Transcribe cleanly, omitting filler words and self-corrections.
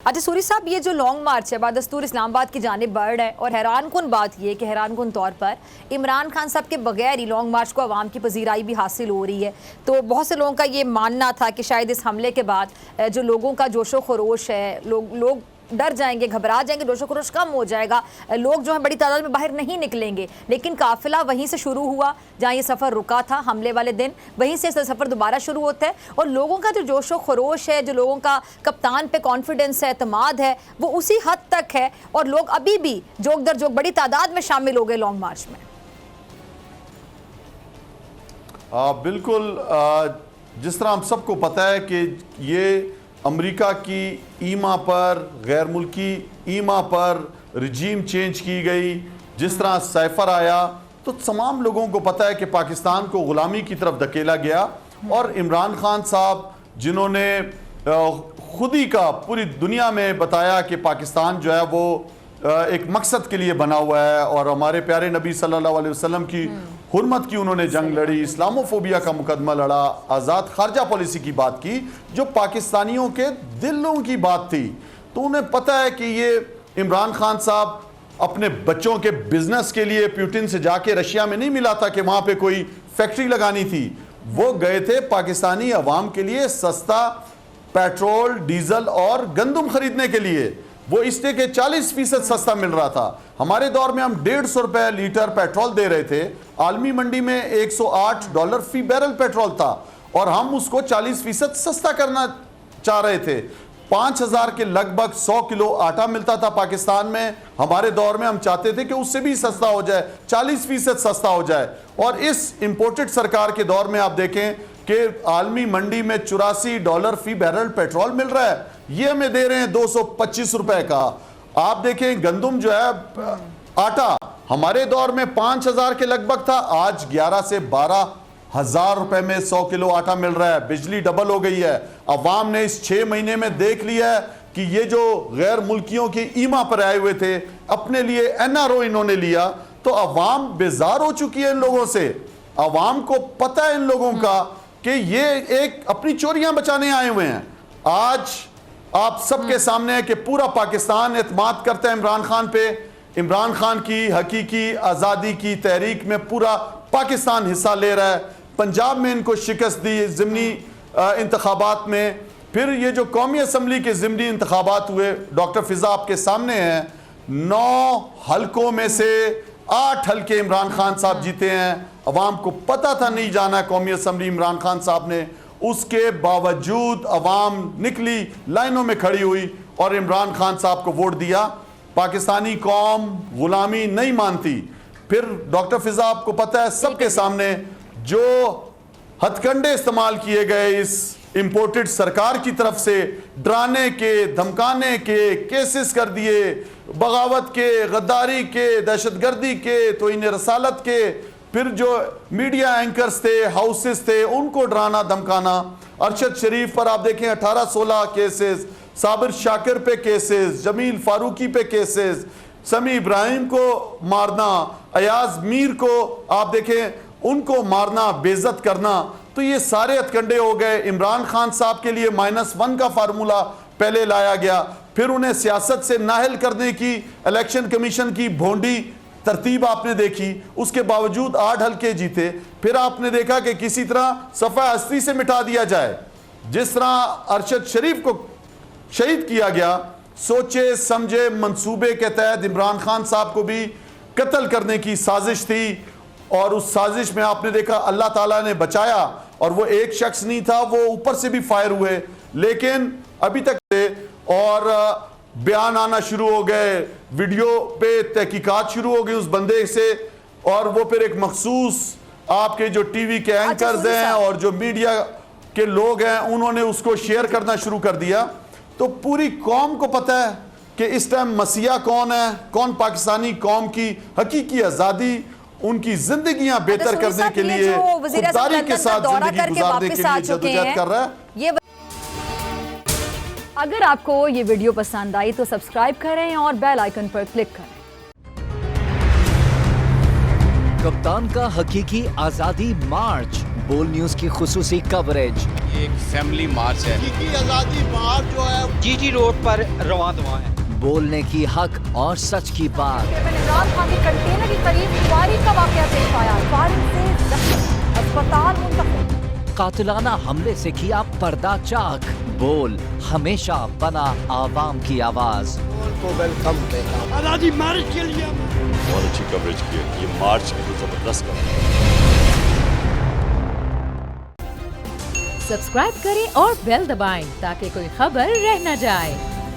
अच्छा सूरी साहब, ये जो लॉन्ग मार्च है बदस्तूर इस्लामाबाद की जानिब बढ़ रहा है और हैरान कुन बात ये कि हैरान कुन तौर पर इमरान खान साहब के बगैर ही लॉन्ग मार्च को आवाम की पजीराई भी हासिल हो रही है। तो बहुत से लोगों का ये मानना था कि शायद इस हमले के बाद जो लोगों का जोशो खरोश है, लोग डर जाएंगे, घबरा जाएंगे, जोशो खरोश कम हो जाएगा, लोग जो है बड़ी तादाद में बाहर नहीं निकलेंगे। लेकिन काफिला वहीं से शुरू हुआ जहाँ ये सफ़र रुका था हमले वाले दिन, वहीं से सफ़र दोबारा शुरू होता है और लोगों का जो जोशो खरोश है, जो लोगों का कप्तान पे कॉन्फिडेंस है, एतमाद है, वो उसी हद तक है और लोग अभी भी जोक दर जोक बड़ी तादाद में शामिल हो गए लॉन्ग मार्च में। बिल्कुल, जिस तरह हम सबको पता है कि ये अमेरिका की ईमा पर, गैर मुल्की ईमा पर रिजीम चेंज की गई, जिस तरह साइफर आया, तो तमाम लोगों को पता है कि पाकिस्तान को गुलामी की तरफ धकेला गया। और इमरान खान साहब जिन्होंने खुद ही का पूरी दुनिया में बताया कि पाकिस्तान जो है वो एक मकसद के लिए बना हुआ है और हमारे प्यारे नबी सल्लल्लाहु अलैहि वसल्लम की हुर्मत की उन्होंने जंग लड़ी, इस्लामोफोबिया का मुकदमा लड़ा, आज़ाद खारजा पॉलिसी की बात की जो पाकिस्तानियों के दिलों की बात थी। तो उन्हें पता है कि ये इमरान खान साहब अपने बच्चों के बिजनेस के लिए पुतिन से जाके रशिया में नहीं मिला था कि वहाँ पे कोई फैक्ट्री लगानी थी, वो गए थे पाकिस्तानी अवाम के लिए सस्ता पेट्रोल, डीजल और गंदम खरीदने के लिए। वो इसलिए कि 40% सस्ता मिल रहा था। हमारे दौर में हम 150 रुपए लीटर पेट्रोल दे रहे थे, आलमी मंडी में $108 फी बैरल पेट्रोल था और हम उसको 40% सस्ता करना चाह रहे थे। 5000 के लगभग 100 किलो आटा मिलता था पाकिस्तान में। हमारे दौर में हम चाहते थे कि उससे भी सस्ता हो जाए, 40% सस्ता हो जाए। और इस इंपोर्टेड सरकार के दौर में आप देखें कि आलमी मंडी में $84 फी बैरल पेट्रोल मिल रहा है, ये हमें दे रहे हैं 225 रुपए का। आप देखें गंदम जो है, आटा हमारे दौर में 5000 के लगभग था, आज 11 से 12,000 रुपए में 100 किलो आटा मिल रहा है। बिजली डबल हो गई है। अवाम ने इस 6 महीने में देख लिया है कि ये जो गैर मुल्कियों की ईमा पर आए हुए थे, अपने लिए एनआरओ इन्होंने लिया, तो अवाम बेजार हो चुकी है इन लोगों से। अवाम को पता है इन लोगों का कि ये एक अपनी चोरियां बचाने आए हुए हैं। आज आप सबके सामने है कि पूरा पाकिस्तान एतमाद करता है इमरान खान पे। इमरान खान की हकीकी आज़ादी की तहरीक में पूरा पाकिस्तान हिस्सा ले रहा है। पंजाब में इनको शिकस्त दी ज़िमनी इंतखाबात में, फिर ये जो कौमी असम्बली के ज़िमनी इंतखाबात हुए, डॉक्टर फिज़ा आपके सामने हैं, 9 हलकों में से 8 हलके इमरान खान साहब जीते हैं। अवाम को पता था नहीं जाना कौमी असम्बली इमरान खान साहब ने, उसके बावजूद अवाम निकली, लाइनों में खड़ी हुई और इमरान खान साहब को वोट दिया। पाकिस्तानी कौम गुलामी नहीं मानती। फिर डॉक्टर फिजा आपको पता है सबके सामने जो हथकंडे इस्तेमाल किए गए इस इंपोर्टेड सरकार की तरफ से, डराने के, धमकाने के, केसेस कर दिए, बगावत के, गद्दारी के, दहशतगर्दी के, तोहीन रसालत के। फिर जो मीडिया एंकर्स थे, हाउसेस थे, उनको डराना धमकाना। अरशद शरीफ पर आप देखें 18-16 केसेस, साबिर शाकिर पे केसेस, जमील फारूकी पे केसेस, समी इब्राहिम को मारना, अयाज मीर को आप देखें उनको मारना, बेइज्जत करना। तो ये सारे हथकंडे हो गए। इमरान खान साहब के लिए -1 का फार्मूला पहले लाया गया, फिर उन्हें सियासत से नाअहल करने की इलेक्शन कमीशन की भोंडी तरतीब आपने देखी। उसके बावजूद 8 हल्के जीते। फिर आपने देखा कि किसी तरह सफ़ा हस्ती से मिटा दिया जाए। जिस तरह अरशद शरीफ को शहीद किया गया, सोचे समझे मंसूबे के तहत इमरान खान साहब को भी कत्ल करने की साजिश थी और उस साजिश में आपने देखा अल्लाह ताला ने बचाया। और वो एक शख्स नहीं था, वो ऊपर से भी फायर हुए, लेकिन अभी तक और बयान आना शुरू हो गए, वीडियो पे तहकीकात शुरू हो गई उस बंदे से, और वो फिर एक मखसूस आपके जो टीवी के एंकर्स हैं और जो मीडिया के लोग हैं उन्होंने उसको शेयर करना शुरू कर दिया। तो पूरी कौम को पता है कि इस टाइम मसीहा कौन है, कौन पाकिस्तानी कौम की हकीकी आज़ादी, उनकी जिंदगियां बेहतर करने के लिए, खुददारी के साथ जिंदगी गुजारने के लिए जद्दोजहद कर रहा है। अगर आपको ये वीडियो पसंद आई तो सब्सक्राइब करें और बेल आइकन पर क्लिक करें। कप्तान का हकीकी आजादी मार्च बोल न्यूज की खुसूसी कवरेज। ये एक फैमिली मार्च है। की आजादी मार्च जो है जीटी रोड पर रवां दवा है। बोलने की हक और सच की बात। इमरान खान के कंटेनर के करीब फायरिंग का वाकया पेश आया। फायरिंग से जख्मी अस्पताल मुंतकिल। कातिलाना हमले से किया पर्दा चाक। बोल हमेशा बना आवाम की आवाज। को वेलकम देगा। आजादी मार्च के लिए बहुत अच्छी कवरेज की है। ये मार्च की तो जबरदस्त कवरेज। सब्सक्राइब करें और बेल दबाएं ताकि कोई खबर रह न जाए।